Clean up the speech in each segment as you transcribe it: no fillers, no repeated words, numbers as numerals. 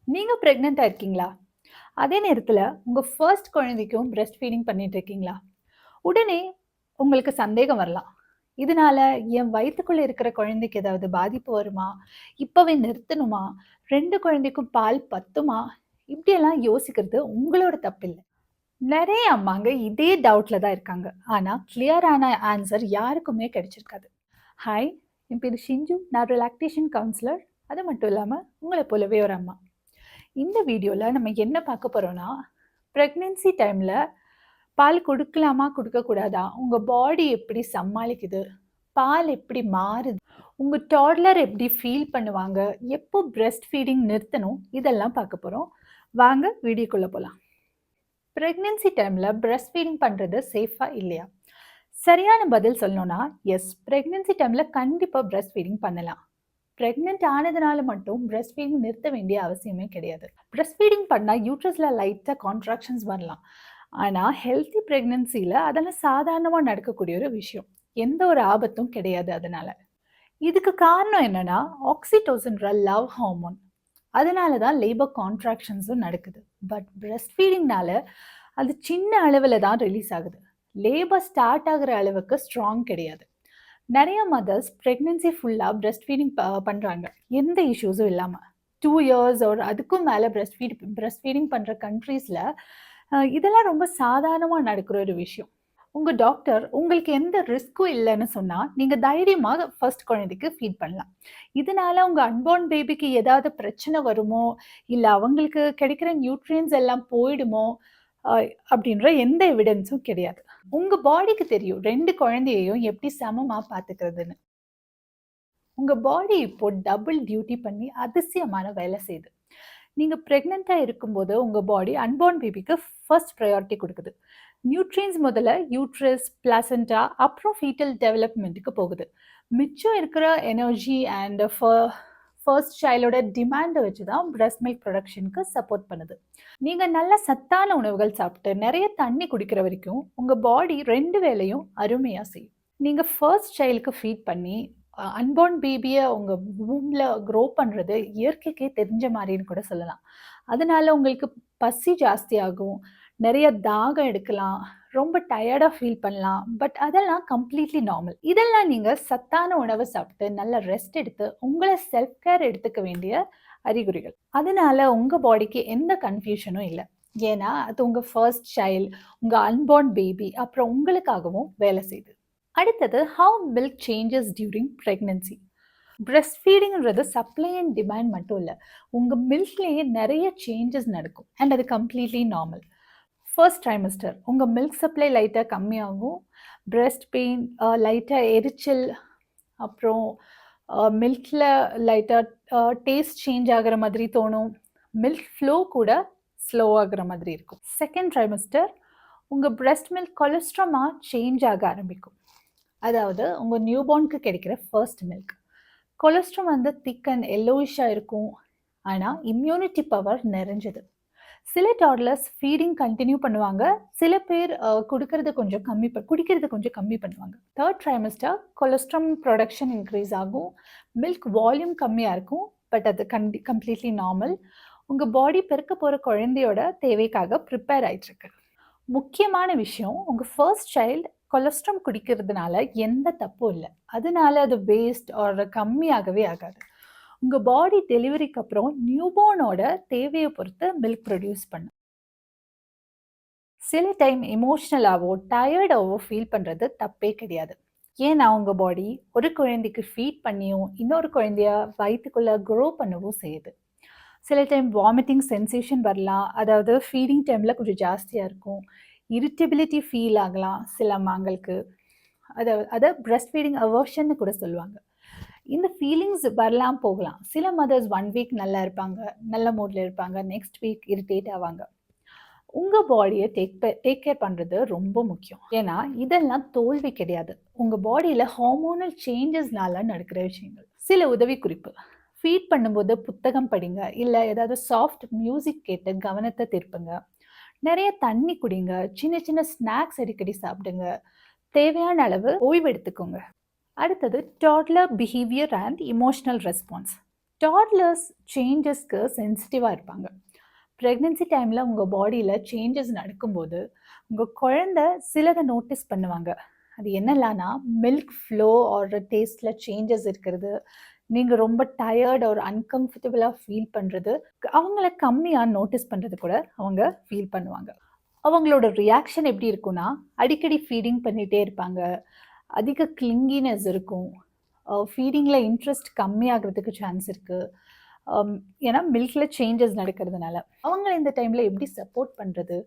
நீங்க பிரெக்னென்ட்டா இருக்கீங்களா? அதே நேரத்துல உங்க ஃபர்ஸ்ட் குழந்தைக்கும் பிரஸ்ட் ஃபீடிங் பண்ணிட்டு இருக்கீங்களா? உடனே உங்களுக்கு சந்தேகம் வரலாம். இதனால என் வயித்துக்குள்ள இருக்கிற குழந்தைக்கு ஏதாவது பாதிப்பு வருமா? இப்பவே நிறுத்தணுமா? 2 குழந்தைக்கும் பால் பத்துமா? இப்படியெல்லாம் யோசிக்கிறது உங்களோட தப்பில்ல. நெறைய அம்மாங்க இதே டவுட்ல தான் இருக்காங்க. ஆனா கிளியரான ஆன்சர் யாருக்குமே கிடைச்சிருக்காது. ஹாய்! என் பேரு ஷிஞ்சு. நான் ஒரு லாக்டேஷன் கவுன்சிலர். அது மட்டும் இல்லாம உங்கள போலவே ஒரு அம்மா. இந்த வீடியோல நம்ம என்ன பார்க்க போறோம்னா, பிரெக்னன்சி டைம்ல பால் குடுக்கலாமா? குடுக்கக்கூடாதா? உங்க பாடி எப்படி சமாளிக்குது? பால் எப்படி மாறுது? உங்க டாட்லர் எப்படி ஃபீல் பண்ணுவாங்க? எப்போ பிரஸ்ட் ஃபீடிங் நிறுத்தணும்? இதெல்லாம் பார்க்க போறோம். வாங்க வீடியோக்குள்ள போலாம். பிரெக்னன்சி டைம்ல பிரஸ்ட் ஃபீடிங் பண்றது சேஃபா இல்லையா? சரியான பதில் சொல்லணும்னா, எஸ். பிரெக்னன்சி டைம்ல கண்டிப்பா பிரஸ்ட் ஃபீடிங் பண்ணலாம். பிரெக்னென்ட் ஆனதுனால மட்டும் பிரஸ்ட் ஃபீடிங் நிறுத்த வேண்டிய அவசியமே கிடையாது. பிரஸ்ட் ஃபீடிங் பண்ணா யூட்ரஸ்ல லைட்டா கான்ட்ராக்ஷன்ஸ் வரலாம். ஆனா ஹெல்த்தி பிரெக்னன்சில அதெல்லாம் சாதாரணமா நடக்கக்கூடிய ஒரு விஷயம். எந்த ஒரு ஆபத்தும் கிடையாது அதனால. இதுக்கு காரணம் என்னன்னா, ஆக்ஸிடோசின்ற லவ் ஹார்மோன். அதனால தான் லேபர் கான்ட்ராக்ஷன்ஸும் நடக்குது. பட் பிரஸ்ட் ஃபீடிங்னால அது சின்ன அளவுல தான் ரிலீஸ் ஆகுது. லேபர் ஸ்டார்ட் ஆகுற அளவுக்கு ஸ்ட்ராங் கிடையாது. நெறைய மதர்ஸ் பிரெக்னன்சி ஃபுல்லா பிரஸ்ட் ஃபீடிங் பண்றாங்க. எந்த இஷ்யூஸும் இல்லாம. 2 இயர்ஸ் ஆர் அதுக்கும் மேல பிரஸ்ட் ஃபீடிங் பண்ற கண்ட்ரீஸ்ல இதெல்லாம் ரொம்ப சாதாரணமா நடக்கிற ஒரு விஷயம். உங்க டாக்டர் உங்களுக்கு எந்த ரிஸ்க்கும் இல்லன்னு சொன்னா, நீங்க தைரியமா ஃபர்ஸ்ட் குழந்தைக்கு ஃபீட் பண்ணலாம். இதனால உங்க அன்பார்ன் பேபிக்கு ஏதாவது பிரச்சனை வருமோ, இல்ல அவங்களுக்கு கிடைக்கிற நியூட்ரியன்ட்ஸ் எல்லாம் போயிடுமோ, அ அப்படின்ற எந்த எவிடன்ஸும் கிடையாது. உங்க பாடிக்கு தெரியும் 2 குழந்தையையும் எப்படி சமமா பார்த்துக்கிறதுன்னு. உங்க பாடி இப்போ டபுள் டியூட்டி பண்ணி அதிசயமான வேலை செய்யுது. நீங்க பிரெக்னென்ட்டா இருக்கும்போது உங்க பாடி அன்பார்ன் பேபிக்கு ஃபர்ஸ்ட் பிரையாரிட்டி குடுக்குது. நியூட்ரியன்ஸ் முதல்ல யூட்ரஸ், பிளாசென்டா அப்புறம் ஃபீட்டல் டெவலப்மென்ட்க்கு போகுது. மிச்சம் இருக்கிற எனர்ஜி அண்ட் ஃபர்ஸ்ட் சைல்டோட டிமாண்ட வச்சு தான் பிரஸ்ட் மில்க் புரொடக்ஷனுக்கு சப்போர்ட் பண்ணுது. நீங்க நல்ல சத்தான உணவுகள் சாப்பிட்டு நிறைய தண்ணி குடிக்கிற வரைக்கும் உங்க பாடி 2 வேளையும் அருமையா செய்யும். நீங்க ஃபர்ஸ்ட் சைல்டுக்கு ஃபீட் பண்ணி அன்பார்ன் பேபிய உங்க வூம்ல க்ரோ பண்றது இயற்கைக்கே தெரிஞ்ச மாரின்னு கூட சொல்லலாம். அதனால உங்களுக்கு பசி ஜாஸ்தியாகும், நெறைய தாகம் எடுக்கலாம், ரொம்ப டயர்டா ஃபீல் பண்ணலாம். பட் அதெல்லாம் கம்ப்ளீட்லி நார்மல். இதெல்லாம் நீங்க சத்தான உணவு சாப்பிட்டு நல்ல ரெஸ்ட் எடுத்து உங்கள செல்ஃப் கேர் எடுத்துக்க வேண்டிய அறிகுறிகள். அதனால உங்க பாடிக்கு எந்த கன்ஃப்யூஷனும் இல்ல. ஏன்னா, அது உங்க ஃபர்ஸ்ட் சைல்ட், உங்க அன்பார்ன் பேபி, அப்புறம் உங்களுக்காகவும் வேலை செய்யுது. அடுத்தது how milk changes during pregnancy. Breast ஃபீடிங்ன்றது சப்ளை அண்ட் டிமாண்ட் மட்டும் இல்ல. உங்க மில்க்லயே நெறைய சேஞ்சஸ் நடக்கும். அண்ட் அது கம்ப்ளீட்லி நார்மல். ஃபர்ஸ்ட் ட்ரைமஸ்டர் உங்க மில்க் சப்ளை லைட்டா கம்மியாகும். பிரஸ்ட் பெயின், லைட்டா எரிச்சல், அப்புறம் மில்க்ல லைட்டா டேஸ்ட் சேஞ்ச் ஆகுற மாதிரி தோணும். மில்க் ஃப்ளோ கூட ஸ்லோ ஆகுற மாதிரி இருக்கும். செகண்ட் ட்ரைமஸ்டர் உங்க பிரஸ்ட் மில்க் கொலஸ்ட்ரமா சேஞ்ச் ஆக ஆரம்பிக்கும். அதாவது உங்க நியூபார்னுக்கு கிடைக்கிற ஃபர்ஸ்ட் மில்க். கொலஸ்ட்ரம் வந்து திக் அண்ட் எல்லோயிஷா இருக்கும். ஆனா இம்யூனிட்டி பவர் நிறைஞ்சது. சில டாட்லர்ஸ் ஃபீடிங் கன்டின்யூ பண்ணுவாங்க. சில பேர் குடிக்கிறது கொஞ்சம் கம்மி பண்ணுவாங்க. Third trimester colostrum production increase ஆகும். மில்க் வால்யூம் கம்மியா இருக்கும். பட் அது கம்ப்ளீட்லி நார்மல். உங்க பாடி பிறக்க போற குழந்தையோட தேவைக்காக ப்ரிப்பேர் ஆயிட்டு இருக்கு. முக்கியமான விஷயம், உங்க ஃபர்ஸ்ட் சைல்டு கொலஸ்ட்ரம் குடிக்கிறதுனால எந்த தப்பும் இல்ல. அதனால அது வேஸ்ட் ஆர் கம்மியாகவே ஆகாது. உங்க பாடி டெலிவரிக்கு அப்புறம் நியூபார்னோட தேவைய பொறுத்து மில்க் ப்ரொடியூஸ் பண்ணும். சில டைம் எமோஷனலாவோ, டயர்டாவோ ஃபீல் பண்றது தப்பே கிடையாது. ஏன்னா உங்க பாடி ஒரு குழந்தைக்கு ஃபீட் பண்ணியும், இன்னொரு குழந்தைய வயித்துக்குள்ள க்ரோ பண்ணவும் செய்யுது. சில டைம் வாமிட்டிங் சென்சேஷன் வரலாம். அதாவது ஃபீடிங் டைம்ல கொஞ்சம் ஜாஸ்தியா இருக்கும். இரிட்டபிலிட்டி ஃபீல் ஆகலாம் சில அம்மாங்களுக்கு. அத அத பிரஸ்ட் ஃபீடிங் அவர்ஷன்னு கூட சொல்லுவாங்க. இந்த ஃபீலிங்ஸ் வரலாம் போகலாம். சில மதர்ஸ் 1 வீக் நல்லா இருப்பாங்க, நல்ல மூட்ல இருப்பாங்க. நெக்ஸ்ட் வீக் இரிட்டேட் ஆவாங்க. உங்க பாடிய டேக் கேர் பண்றது ரொம்ப முக்கியம். ஏன்னா இதெல்லாம் தோல்வி கிடையாது. உங்க பாடியில ஹார்மோனல் சேஞ்சஸ்னால நடக்கிற விஷயங்கள். சில உதவிக்குறிப்பு. ஃபீட் பண்ணும்போது புத்தகம் படிங்க. இல்ல ஏதாவது சாஃப்ட் மியூசிக் கேட்டு கவனத்த திருப்புங்க. நெறைய தண்ணி குடிங்க. சின்ன சின்ன ஸ்நாக்ஸ் அடிக்கடி சாப்பிடுங்க. தேவையான அளவு ஓய்வு எடுத்துக்கோங்க. அடுத்தது toddler behaviour and emotional response. Toddlers சேஞ்சஸ்க்கு சென்சிட்டிவாக இருப்பாங்க. ப்ரெக்னென்சி டைமில் உங்கள் பாடியில் சேஞ்சஸ் நடக்கும்போது உங்கள் குழந்தை சிலதை நோட்டீஸ் பண்ணுவாங்க. அது என்னெல்லாம்னா மில்க் ஃப்ளோ ஆர் டேஸ்ட்டில் சேஞ்சஸ் இருக்கிறது, நீங்கள் ரொம்ப டயர்ட் ஒரு அன்கம்ஃபர்டபுளாக ஃபீல் பண்ணுறது, அவங்கள கம்மியாக நோட்டீஸ் பண்ணுறது கூட அவங்க ஃபீல் பண்ணுவாங்க. அவங்களோட ரியாக்ஷன் எப்படி இருக்குன்னா, அடிக்கடி ஃபீடிங் பண்ணிகிட்டே இருப்பாங்க, அதிக கிளிங்கினஸ் இருக்கும், ஃபீடிங்கில் இன்ட்ரெஸ்ட் கம்மியாகிறதுக்கு சான்ஸ் இருக்குது. ஏன்னா மில்கில் சேஞ்சஸ் நடக்கிறதுனால. அவங்கள இந்த டைமில் எப்படி சப்போர்ட் பண்ணுறது?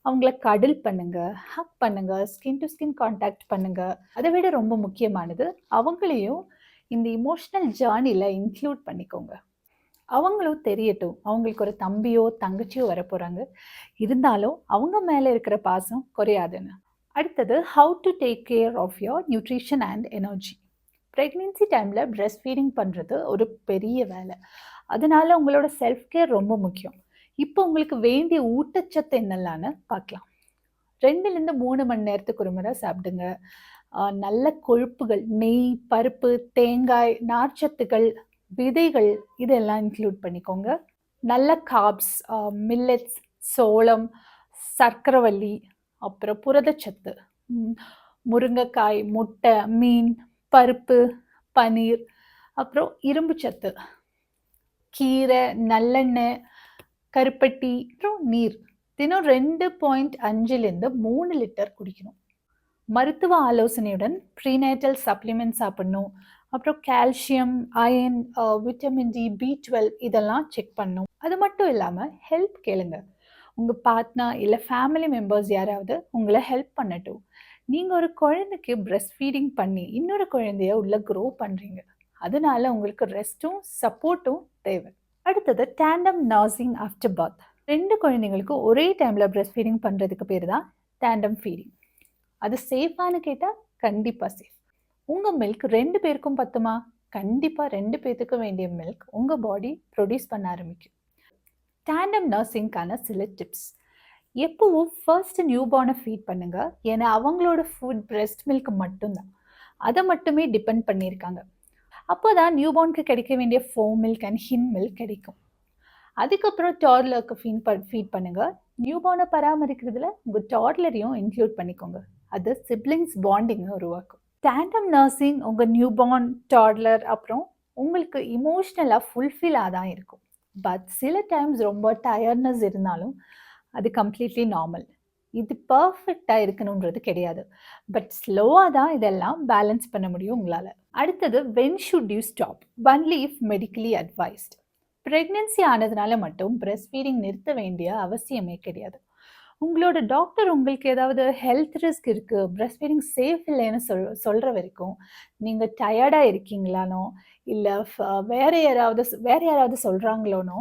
அவங்கள கடல் பண்ணுங்க, ஹக் பண்ணுங்க, ஸ்கின் டு ஸ்கின் கான்டாக்ட் பண்ணுங்க. அதை விட ரொம்ப முக்கியமானது, அவங்களையும் இந்த இமோஷனல் ஜேர்னியில் இன்க்ளூட் பண்ணிக்கோங்க. அவங்களும் தெரியட்டும், அவங்களுக்கு ஒரு தம்பியோ தங்கச்சியோ வரப்போகிறாங்க, இருந்தாலும் அவங்க மேலே இருக்கிற பாசம் குறையாதுன்னு. அடுத்தது, how to take care of your nutrition and energy. Pregnancy டைமில் பிரெஸ்ட் ஃபீடிங் பண்ணுறது ஒரு பெரிய வேலை. அதனால உங்களோட செல்ஃப் கேர் ரொம்ப முக்கியம். இப்போ உங்களுக்கு வேண்டிய ஊட்டச்சத்து என்னெல்லான்னு பார்க்கலாம். 2லேருந்து 3 மணி நேரத்துக்கு ஒரு முறை சாப்பிடுங்க. நல்ல கொழுப்புகள், நெய், பருப்பு, தேங்காய், நார்ச்சத்துக்கள், விதைகள் இதெல்லாம் இன்க்ளூட் பண்ணிக்கோங்க. நல்ல கார்ப்ஸ், மில்லட்ஸ், சோளம், சர்க்கரைவள்ளி, அப்புறம் புரதச்சத்து, முருங்கைக்காய், முட்டை, மீன், பருப்பு, பன்னீர், அப்புறம் இரும்பு சத்து, கீரை, நல்லெண்ணெய், கருப்பட்டி, அப்புறம் நீர். தினம் 2.5லேருந்து 3 லிட்டர் குடிக்கணும். மருத்துவ ஆலோசனையுடன் ப்ரீநேட்டல் சப்ளிமெண்ட் சாப்பிடணும். அப்புறம் calcium, iron, vitamin D, B12 இதெல்லாம் செக் பண்ணணும். அது மட்டும் இல்லாமல் ஹெல்ப் கேளுங்க. உங்கள் பார்ட்னர் இல்லை ஃபேமிலி மெம்பர்ஸ் யாராவது உங்களை ஹெல்ப் பண்ணட்டும். நீங்கள் ஒரு குழந்தைக்கு பிரெஸ்ட் ஃபீடிங் பண்ணி இன்னொரு குழந்தைய உள்ளே க்ரோ பண்ணுறீங்க. அதனால உங்களுக்கு ரெஸ்ட்டும் சப்போர்ட்டும் தேவை. அடுத்தது, டேண்டம் நர்சிங் ஆஃப்டர் பர்த். 2 குழந்தைங்களுக்கு ஒரே டைமில் பிரெஸ்ட் ஃபீடிங் பண்ணுறதுக்கு பேர் தான் டேண்டம் ஃபீடிங். அது சேஃபானு கேட்டால் கண்டிப்பாக சேஃப். உங்கள் மில்க் 2 பேருக்கும் பத்துமா? கண்டிப்பாக 2 பேர்த்துக்கும் வேண்டிய மில்க் உங்கள் பாடி ப்ரொடியூஸ் பண்ண ஆரம்பிக்கும். டேண்டம் நர்சிங்கான சில டிப்ஸ். எப்பவும் ஃபர்ஸ்ட் நியூபார்னை ஃபீட் பண்ணுங்க. ஏன்னா அவங்களோட ஃபுட் பிரெஸ்ட் மில்க் மட்டும்தான், அதை மட்டுமே டிபெண்ட் பண்ணியிருக்காங்க. அப்போ தான் நியூபார்னுக்கு கிடைக்க வேண்டிய foremilk and hindmilk கிடைக்கும். அதுக்கப்புறம் டாட்லருக்கு ஃபீட் பண்ணுங்க. நியூபார்னை பராமரிக்கிறதுல உங்கள் டாட்லரையும் இன்க்ளூட் பண்ணிக்கோங்க. அது சிப்ளிங்ஸ் பாண்டிங்கை உருவாக்கும். டேண்டம் நர்சிங் உங்கள் நியூபார்ன், டாட்லர் அப்புறம் உங்களுக்கு இமோஷ்னலாக ஃபுல்ஃபில்லாக தான் இருக்கும். பட் சில டைம்ஸ் ரொம்ப டயர்ட்னஸ் இருந்தாலும் அது கம்ப்ளீட்லி நார்மல். இது பர்ஃபெக்டாக இருக்கணுன்றது கிடையாது. பட் ஸ்லோவாக தான் இதெல்லாம் பேலன்ஸ் பண்ண முடியும் உங்களால். அடுத்தது, when should you stop? Only if medically advised. Pregnancy ஆனதுனால மட்டும் பிரெஸ்ட் ஃபீடிங் நிறுத்த வேண்டிய அவசியமே கிடையாது. உங்களோட டாக்டர் உங்களுக்கு ஏதாவது ஹெல்த் ரிஸ்க் இருக்குது, பிரெஸ்ட் ஃபீடிங் சேஃப் இல்லைன்னு சொல்கிற வரைக்கும் நீங்கள் டயர்டாக இருக்கீங்களானோ, இல்லை வேறு யாராவது சொல்கிறாங்களோனோ,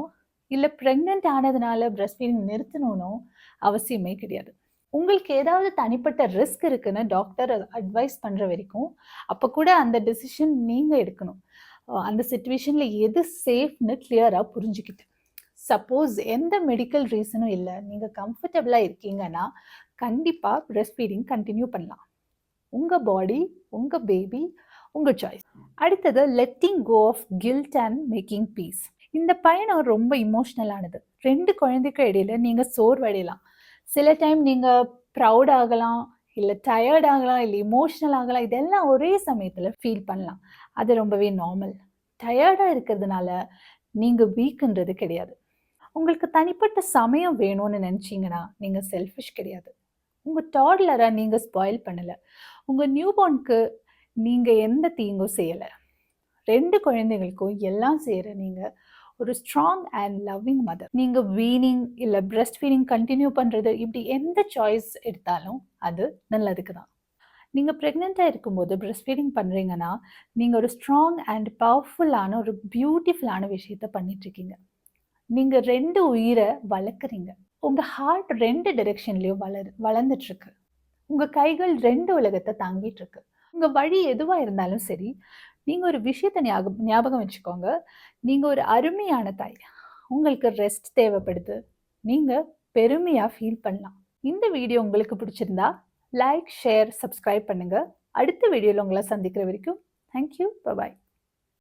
இல்லை ப்ரெக்னென்ட் ஆனதுனால பிரெஸ்ட் ஃபீடிங் நிறுத்தணும்னோ அவசியமே கிடையாது. உங்களுக்கு ஏதாவது தனிப்பட்ட ரிஸ்க் இருக்குன்னு டாக்டர் அட்வைஸ் பண்ணுற வரைக்கும் அப்போ கூட அந்த டெசிஷன் நீங்கள் எடுக்கணும். அந்த சிச்சுவேஷனில் எது சேஃப்னு கிளியராக புரிஞ்சுக்கிட்டு. சப்போஸ் எந்த மெடிக்கல் ரீசனும் இல்லை, நீங்கள் கம்ஃபர்டபுளாக இருக்கீங்கன்னா கண்டிப்பாக பிரெஸ்ட் ஃபீடிங் கண்டினியூ பண்ணலாம். உங்கள் பாடி, உங்கள் பேபி, உங்கள் சாய்ஸ். அடுத்தது, letting go of guilt and making peace. இந்த பயணம் ரொம்ப இமோஷ்னலானது. 2 குழந்தைக்கும் இடையில நீங்கள் சோர்வடையலாம். சில டைம் நீங்கள் ப்ரௌட் ஆகலாம், இல்லை டயர்ட் ஆகலாம், இல்லை இமோஷ்னல் ஆகலாம். இதெல்லாம் ஒரே சமயத்தில் ஃபீல் பண்ணலாம். அது ரொம்பவே நார்மல். டயர்டாக இருக்கிறதுனால நீங்கள் வீக்குன்றது கிடையாது. உங்களுக்கு தனிப்பட்ட சமயம் வேணும்னு நினச்சிங்கன்னா நீங்கள் செல்ஃபிஷ் கிடையாது. உங்கள் டாட்லரை நீங்கள் ஸ்பாயில் பண்ணலை. உங்கள் நியூபார்னுக்கு நீங்கள் எந்த தீங்கும் செய்யலை. 2 குழந்தைகளுக்கும் எல்லாம் செய்கிற நீங்கள் ஒரு ஸ்ட்ராங் அண்ட் லவ்விங் மதர். நீங்கள் வீனிங் இல்லை பிரெஸ்ட் ஃபீடிங் கண்டினியூ பண்ணுறது, இப்படி எந்த சாய்ஸ் எடுத்தாலும் அது நல்லதுக்கு தான். நீங்கள் ப்ரெக்னெண்ட்டாக இருக்கும்போது பிரெஸ்ட் ஃபீடிங் பண்ணுறீங்கன்னா நீங்கள் ஒரு ஸ்ட்ராங் அண்ட் பவர்ஃபுல்லான ஒரு பியூட்டிஃபுல்லான விஷயத்த பண்ணிகிட்ருக்கீங்க. நீங்கள் 2 உயிரை வளர்க்குறீங்க. உங்கள் ஹார்ட் 2 டைரெக்ஷன்லேயும் வளர்ந்துட்டுருக்கு. உங்கள் கைகள் 2 உலகத்தை தாங்கிட்டுருக்கு. உங்கள் வழி எதுவாக இருந்தாலும் சரி, நீங்கள் ஒரு விஷயத்தை ஞாபகம் வச்சுக்கோங்க. நீங்கள் ஒரு அருமையான தாய். உங்களுக்கு ரெஸ்ட் தேவைப்படுது. நீங்கள் பெருமையாக ஃபீல் பண்ணலாம். இந்த வீடியோ உங்களுக்கு பிடிச்சிருந்தா லைக், ஷேர், சப்ஸ்கிரைப் பண்ணுங்கள். அடுத்த வீடியோவில் உங்களை சந்திக்கிற வரைக்கும் தேங்க்யூ, பபாய்.